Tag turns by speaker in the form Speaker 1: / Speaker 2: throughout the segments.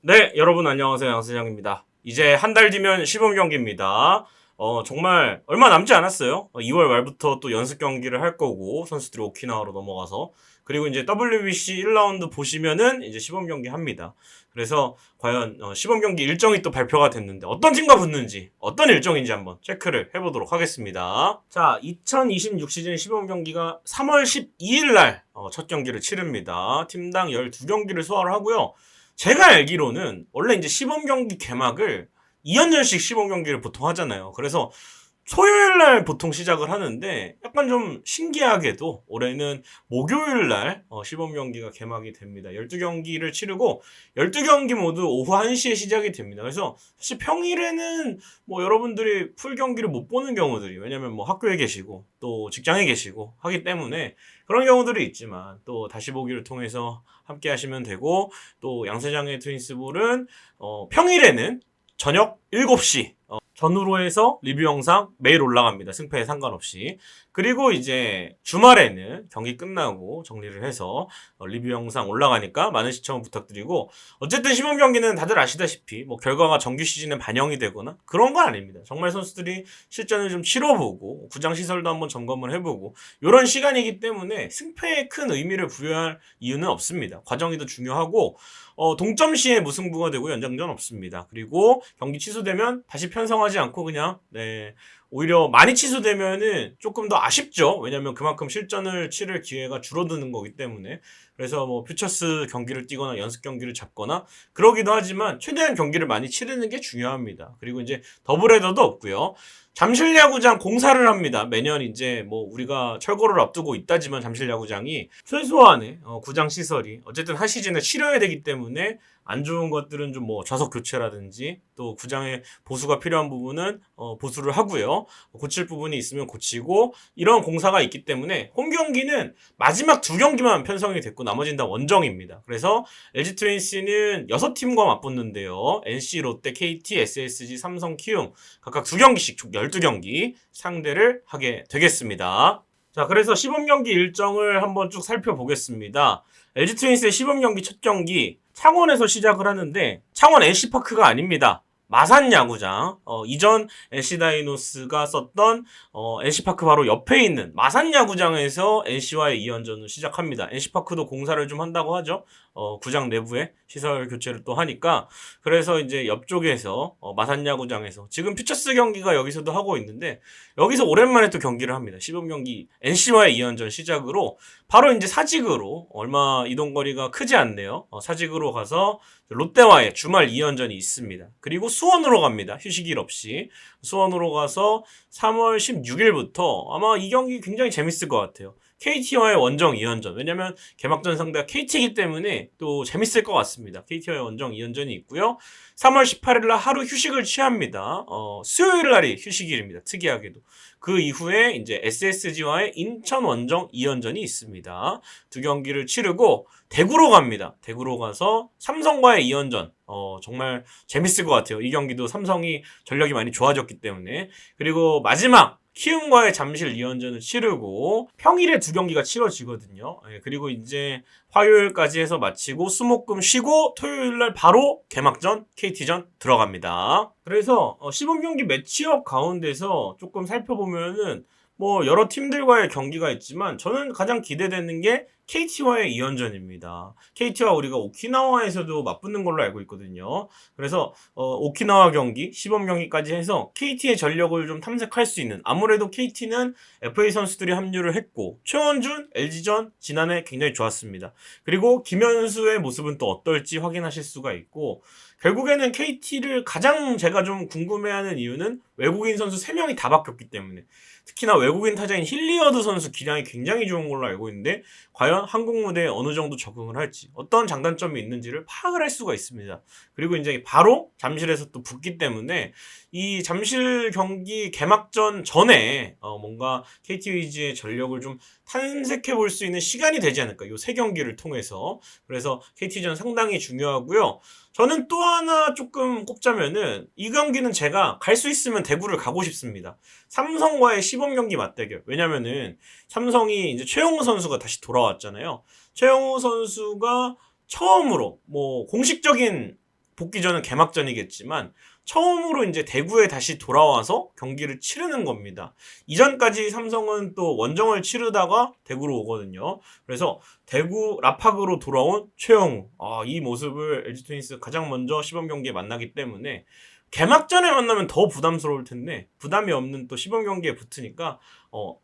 Speaker 1: 네, 여러분 안녕하세요. 양세장입니다. 이제 한 달 뒤면 시범 경기입니다. 정말 얼마 남지 않았어요. 2월 말부터 또 연습 경기를 할 거고, 선수들이 오키나와로 넘어가서. 그리고 이제 WBC 1라운드 보시면은 이제 시범 경기 합니다. 그래서 과연 시범 경기 일정이 또 발표가 됐는데 어떤 팀과 붙는지, 어떤 일정인지 한번 체크를 해보도록 하겠습니다. 자, 2026 시즌 시범 경기가 3월 12일 날 첫 경기를 치릅니다. 팀당 12경기를 소화를 하고요. 제가 알기로는 원래 이제 시범 경기 개막을 2연전씩 시범 경기를 보통 하잖아요. 그래서 토요일 날 보통 시작을 하는데 약간 좀 신기하게도 올해는 목요일 날 시범 경기가 개막이 됩니다. 12경기를 치르고 12경기 모두 오후 1시에 시작이 됩니다. 그래서 사실 평일에는 뭐 여러분들이 풀 경기를 못 보는 경우들이, 왜냐면 뭐 학교에 계시고 또 직장에 계시고 하기 때문에 그런 경우들이 있지만 또 다시 보기를 통해서 함께 하시면 되고, 또 양세장의 트윈스볼은 평일에는 저녁 7시 전후로 해서 리뷰 영상 매일 올라갑니다. 승패에 상관없이. 그리고 이제 주말에는 경기 끝나고 정리를 해서 리뷰 영상 올라가니까 많은 시청 부탁드리고, 어쨌든 시범 경기는 다들 아시다시피 뭐 결과가 정규 시즌에 반영이 되거나 그런 건 아닙니다. 정말 선수들이 실전을 좀 치러보고 구장 시설도 한번 점검을 해보고 이런 시간이기 때문에 승패에 큰 의미를 부여할 이유는 없습니다. 과정이 더 중요하고, 동점 시에 무승부가 되고 연장전 없습니다. 그리고 경기 취소되면 다시 편성하지 않고 그냥, 오히려 많이 취소되면은 조금 더 아쉽죠. 왜냐면 그만큼 실전을 치를 기회가 줄어드는 거기 때문에. 그래서 뭐 퓨처스 경기를 뛰거나 연습 경기를 잡거나 그러기도 하지만 최대한 경기를 많이 치르는 게 중요합니다. 그리고 이제 더블헤더도 없고요. 잠실야구장 공사를 합니다. 매년 이제 뭐 우리가 철거를 앞두고 있다지만 잠실야구장이 최소한의 구장 시설이 어쨌든 한 시즌에 치러야 되기 때문에 안 좋은 것들은 좀 뭐 좌석 교체라든지 또 구장에 보수가 필요한 부분은 보수를 하고요. 고칠 부분이 있으면 고치고, 이런 공사가 있기 때문에 홈 경기는 마지막 2경기만 편성이 됐고 나머지는 다 원정입니다. 그래서 LG 트윈스는 6팀과 맞붙는데요. NC, 롯데, KT, SSG, 삼성, 키움 각각 2경기씩 총 12경기 상대를 하게 되겠습니다. 자, 그래서 시범 경기 일정을 한번 쭉 살펴보겠습니다. LG 트윈스의 시범 경기 첫 경기 창원에서 시작을 하는데, 창원 NC파크가 아닙니다. 마산 야구장, 이전 NC 다이노스가 썼던 NC파크 바로 옆에 있는 마산 야구장에서 NC와의 2연전을 시작합니다. NC파크도 공사를 좀 한다고 하죠. 구장 내부에 시설 교체를 또 하니까. 그래서 이제 옆쪽에서 마산 야구장에서 지금 퓨처스 경기가 여기서도 하고 있는데, 여기서 오랜만에 또 경기를 합니다. 시범 경기 NC와의 2연전 시작으로 바로 이제 사직으로, 얼마 이동거리가 크지 않네요. 사직으로 가서 롯데와의 주말 2연전이 있습니다. 그리고 수원으로 갑니다. 휴식일 없이. 수원으로 가서 3월 16일부터 아마 이 경기 굉장히 재밌을 것 같아요. KT와의 원정 2연전. 왜냐면 개막전 상대가 KT이기 때문에 또 재밌을 것 같습니다. KT와의 원정 2연전이 있고요. 3월 18일 날 하루 휴식을 취합니다. 수요일 날이 휴식일입니다. 특이하게도. 그 이후에 이제 SSG와의 인천 원정 2연전이 있습니다. 2경기를 치르고 대구로 갑니다. 대구로 가서 삼성과의 2연전. 정말 재밌을 것 같아요. 이 경기도 삼성이 전력이 많이 좋아졌기 때문에. 그리고 마지막 키움과의 잠실 2연전을 치르고 평일에 2경기가 치러지거든요. 그리고 이제 화요일까지 해서 마치고 수목금 쉬고 토요일날 바로 개막전 KT전 들어갑니다. 그래서 시범 경기 매치업 가운데서 조금 살펴보면은 뭐 여러 팀들과의 경기가 있지만 저는 가장 기대되는 게 KT와의 2연전입니다. KT와 우리가 오키나와에서도 맞붙는 걸로 알고 있거든요. 그래서 오키나와 경기, 시범 경기까지 해서 KT의 전력을 좀 탐색할 수 있는, 아무래도 KT는 FA 선수들이 합류를 했고 최원준, LG전 지난해 굉장히 좋았습니다. 그리고 김현수의 모습은 또 어떨지 확인하실 수가 있고, 결국에는 KT를 가장 제가 좀 궁금해하는 이유는 외국인 선수 3명이 다 바뀌었기 때문에, 특히나 외국인 타자인 힐리어드 선수 기량이 굉장히 좋은 걸로 알고 있는데 과연 한국 무대에 어느 정도 적응을 할지, 어떤 장단점이 있는지를 파악을 할 수가 있습니다. 그리고 이제 바로 잠실에서 또 붙기 때문에 이 잠실 경기 개막전 전에 뭔가 KT 위즈의 전력을 좀 탐색해 볼 수 있는 시간이 되지 않을까, 이 3경기를 통해서. 그래서 KT전 상당히 중요하고요. 저는 또 하나 조금 꼽자면은 이 경기는 제가 갈 수 있으면 대구를 가고 싶습니다. 삼성과의 시범 경기 맞대결. 왜냐면은 삼성이 이제 최영우 선수가 다시 돌아왔잖아요. 최영우 선수가 처음으로 뭐 공식적인 복귀전은 개막전이겠지만 처음으로 이제 대구에 다시 돌아와서 경기를 치르는 겁니다. 이전까지 삼성은 또 원정을 치르다가 대구로 오거든요. 그래서 대구 라팍으로 돌아온 최영우. 이 모습을 LG 트윈스 가장 먼저 시범 경기에 만나기 때문에 개막전에 만나면 더 부담스러울 텐데 부담이 없는 또 시범 경기에 붙으니까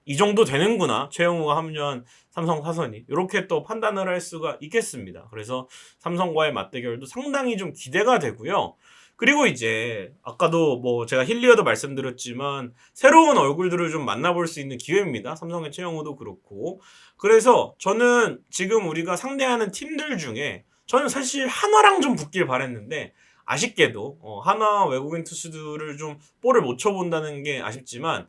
Speaker 1: 이 정도 되는구나. 최영우가 합류한 삼성 타선이 이렇게 또 판단을 할 수가 있겠습니다. 그래서 삼성과의 맞대결도 상당히 좀 기대가 되고요. 그리고 이제 아까도 뭐 제가 힐리어도 말씀드렸지만 새로운 얼굴들을 좀 만나볼 수 있는 기회입니다. 삼성의 최영우도 그렇고. 그래서 저는 지금 우리가 상대하는 팀들 중에 저는 사실 한화랑 좀 붙길 바랬는데 아쉽게도 한화 외국인 투수들을 좀 볼을 못 쳐본다는 게 아쉽지만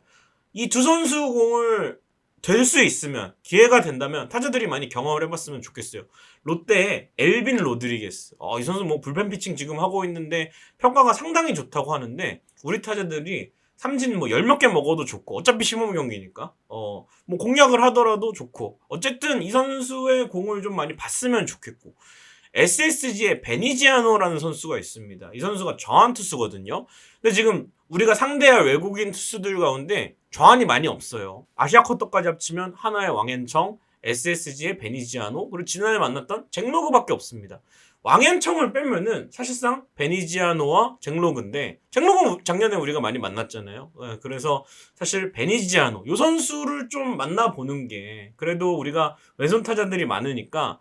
Speaker 1: 이 두 선수 공을 될 수 있으면 기회가 된다면 타자들이 많이 경험을 해봤으면 좋겠어요. 롯데의 엘빈 로드리게스. 이 선수 뭐 불펜 피칭 지금 하고 있는데 평가가 상당히 좋다고 하는데 우리 타자들이 삼진 뭐 10몇 개 먹어도 좋고 어차피 시범 경기니까 뭐 공략을 하더라도 좋고 어쨌든 이 선수의 공을 좀 많이 봤으면 좋겠고 SSG의 베니지아노라는 선수가 있습니다. 이 선수가 좌완 투수거든요. 근데 지금 우리가 상대할 외국인 투수들 가운데 좌완이 많이 없어요. 아시아 쿼터까지 합치면 하나의 왕앤청, SSG의 베니지아노, 그리고 지난해 만났던 잭로그밖에 없습니다. 왕앤청을 빼면은 사실상 베니지아노와 잭로그인데 잭로그 작년에 우리가 많이 만났잖아요. 그래서 사실 베니지아노 이 선수를 좀 만나보는 게 그래도 우리가 왼손 타자들이 많으니까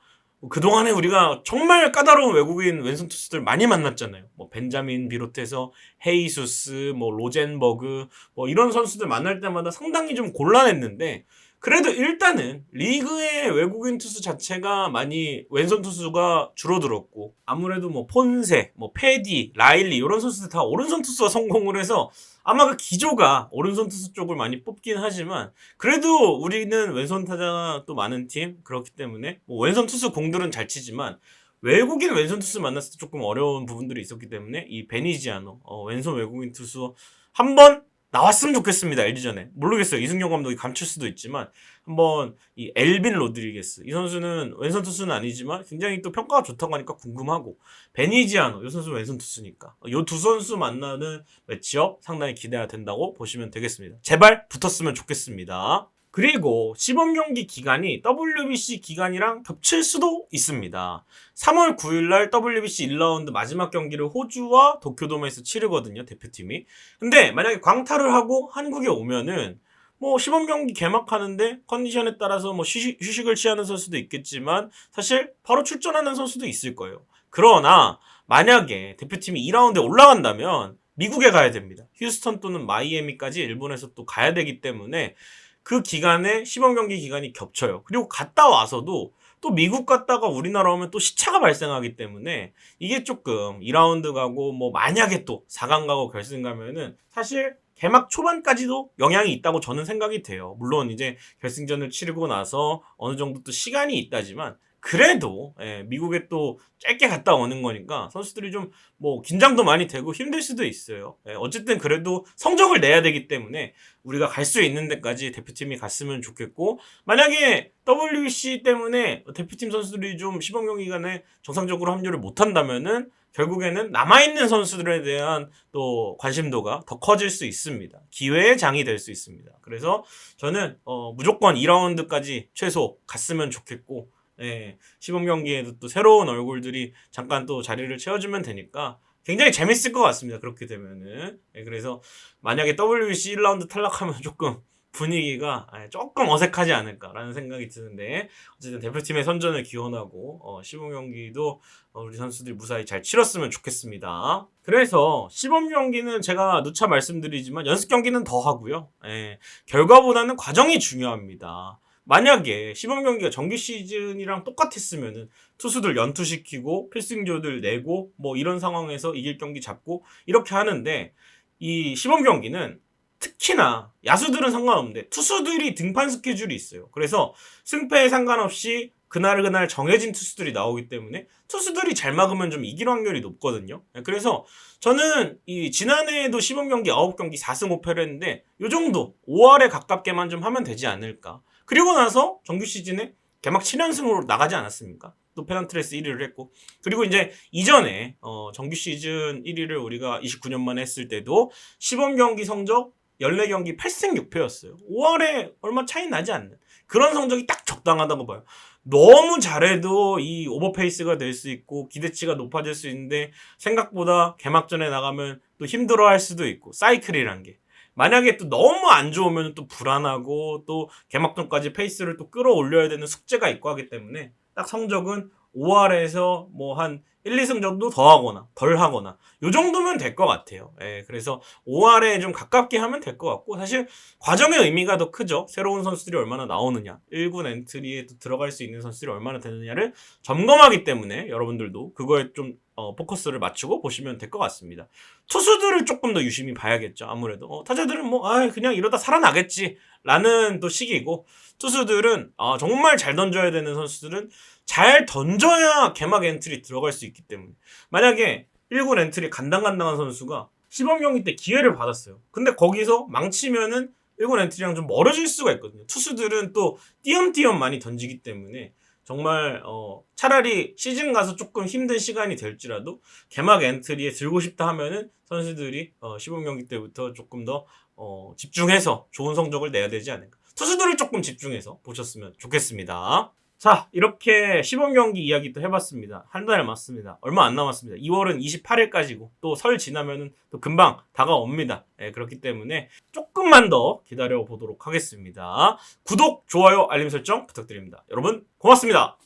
Speaker 1: 그동안에 우리가 정말 까다로운 외국인 왼손 투수들 많이 만났잖아요. 뭐 벤자민 비롯해서 헤이수스, 뭐 로젠버그, 뭐 이런 선수들 만날 때마다 상당히 좀 곤란했는데 그래도 일단은 리그의 외국인 투수 자체가 많이 왼손 투수가 줄어들었고 아무래도 뭐 폰세, 뭐 페디, 라일리 이런 선수들 다 오른손 투수가 성공을 해서 아마 그 기조가 오른손 투수 쪽을 많이 뽑긴 하지만 그래도 우리는 왼손 타자가 또 많은 팀 그렇기 때문에 뭐 왼손 투수 공들은 잘 치지만 외국인 왼손 투수 만났을 때 조금 어려운 부분들이 있었기 때문에 이 베니지아노 왼손 외국인 투수 한번 나왔으면 좋겠습니다. LG전에. 모르겠어요. 이승용 감독이 감출 수도 있지만 한번 이 엘빈 로드리게스 이 선수는 왼손 투수는 아니지만 굉장히 또 평가가 좋다고 하니까 궁금하고 베니지아노 이 선수 왼손 투수니까 이 두 선수 만나는 매치업 상당히 기대가 된다고 보시면 되겠습니다. 제발 붙었으면 좋겠습니다. 그리고 시범 경기 기간이 WBC 기간이랑 겹칠 수도 있습니다. 3월 9일날 WBC 1라운드 마지막 경기를 호주와 도쿄돔에서 치르거든요, 대표팀이. 근데 만약에 광탈을 하고 한국에 오면은 뭐 시범 경기 개막하는데 컨디션에 따라서 뭐 휴식을 취하는 선수도 있겠지만 사실 바로 출전하는 선수도 있을 거예요. 그러나 만약에 대표팀이 2라운드에 올라간다면 미국에 가야 됩니다. 휴스턴 또는 마이애미까지 일본에서 또 가야 되기 때문에 그 기간에 시범 경기 기간이 겹쳐요. 그리고 갔다 와서도 또 미국 갔다가 우리나라 오면 또 시차가 발생하기 때문에 이게 조금 2라운드 가고 뭐 만약에 또 4강 가고 결승 가면은 사실 개막 초반까지도 영향이 있다고 저는 생각이 돼요. 물론 이제 결승전을 치르고 나서 어느 정도 또 시간이 있다지만 그래도 미국에 또 짧게 갔다 오는 거니까 선수들이 좀 뭐 긴장도 많이 되고 힘들 수도 있어요. 어쨌든 그래도 성적을 내야 되기 때문에 우리가 갈 수 있는 데까지 대표팀이 갔으면 좋겠고 만약에 WBC 때문에 대표팀 선수들이 좀 시범 경기 기간에 정상적으로 합류를 못한다면은 결국에는 남아있는 선수들에 대한 또 관심도가 더 커질 수 있습니다. 기회의 장이 될 수 있습니다. 그래서 저는 무조건 2라운드까지 최소 갔으면 좋겠고 시범 경기에도 또 새로운 얼굴들이 잠깐 또 자리를 채워주면 되니까 굉장히 재밌을 것 같습니다. 그렇게 되면은. 그래서 만약에 WBC 1라운드 탈락하면 조금 분위기가 조금 어색하지 않을까라는 생각이 드는데 어쨌든 대표팀의 선전을 기원하고 시범 경기도 우리 선수들이 무사히 잘 치렀으면 좋겠습니다. 그래서 시범 경기는 제가 누차 말씀드리지만 연습 경기는 더 하고요. 결과보다는 과정이 중요합니다. 만약에 시범 경기가 정규 시즌이랑 똑같았으면은 투수들 연투시키고 필승조들 내고 뭐 이런 상황에서 이길 경기 잡고 이렇게 하는데 이 시범 경기는 특히나 야수들은 상관없는데 투수들이 등판 스케줄이 있어요. 그래서 승패에 상관없이 그날 정해진 투수들이 나오기 때문에 투수들이 잘 막으면 좀 이길 확률이 높거든요. 그래서 저는 이 지난해에도 시범 경기 9경기 4승 5패를 했는데 요 정도 5할에 가깝게만 좀 하면 되지 않을까. 그리고 나서 정규 시즌에 개막 7연승으로 나가지 않았습니까? 또 페넌트레이스 1위를 했고, 그리고 이제 이전에 정규 시즌 1위를 우리가 29년 만에 했을 때도 시범 경기 성적 14경기 8승 6패였어요. 5월에 얼마 차이 나지 않는 그런 성적이 딱 적당하다고 봐요. 너무 잘해도 이 오버페이스가 될 수 있고 기대치가 높아질 수 있는데 생각보다 개막전에 나가면 또 힘들어할 수도 있고, 사이클이란 게 만약에 또 너무 안 좋으면 또 불안하고 또 개막전까지 페이스를 또 끌어올려야 되는 숙제가 있고 하기 때문에 딱 성적은 5할에서 뭐 한 1, 2승 정도 더 하거나 덜 하거나 요 정도면 될 것 같아요. 예, 그래서 5할에 좀 가깝게 하면 될 것 같고, 사실 과정의 의미가 더 크죠. 새로운 선수들이 얼마나 나오느냐, 1군 엔트리에 또 들어갈 수 있는 선수들이 얼마나 되느냐를 점검하기 때문에 여러분들도 그거에 좀 포커스를 맞추고 보시면 될 것 같습니다. 투수들을 조금 더 유심히 봐야겠죠. 아무래도 타자들은 뭐 그냥 이러다 살아나겠지 라는 또 시기고, 투수들은 정말 잘 던져야 되는 선수들은 잘 던져야 개막 엔트리 들어갈 수 있기 때문에, 만약에 1군 엔트리 간당간당한 선수가 시범 경기 때 기회를 받았어요. 근데 거기서 망치면은 1군 엔트리랑 좀 멀어질 수가 있거든요. 투수들은 또 띄엄띄엄 많이 던지기 때문에 정말 차라리 시즌 가서 조금 힘든 시간이 될지라도 개막 엔트리에 들고 싶다 하면은 선수들이 시범 경기 때부터 조금 더 집중해서 좋은 성적을 내야 되지 않을까. 투수들을 조금 집중해서 보셨으면 좋겠습니다. 자, 이렇게 시범 경기 이야기 또 해봤습니다. 한 달 남았습니다. 얼마 안 남았습니다. 2월은 28일까지고 또 설 지나면은 또 금방 다가옵니다. 예, 그렇기 때문에 조금만 더 기다려 보도록 하겠습니다. 구독, 좋아요, 알림 설정 부탁드립니다. 여러분 고맙습니다.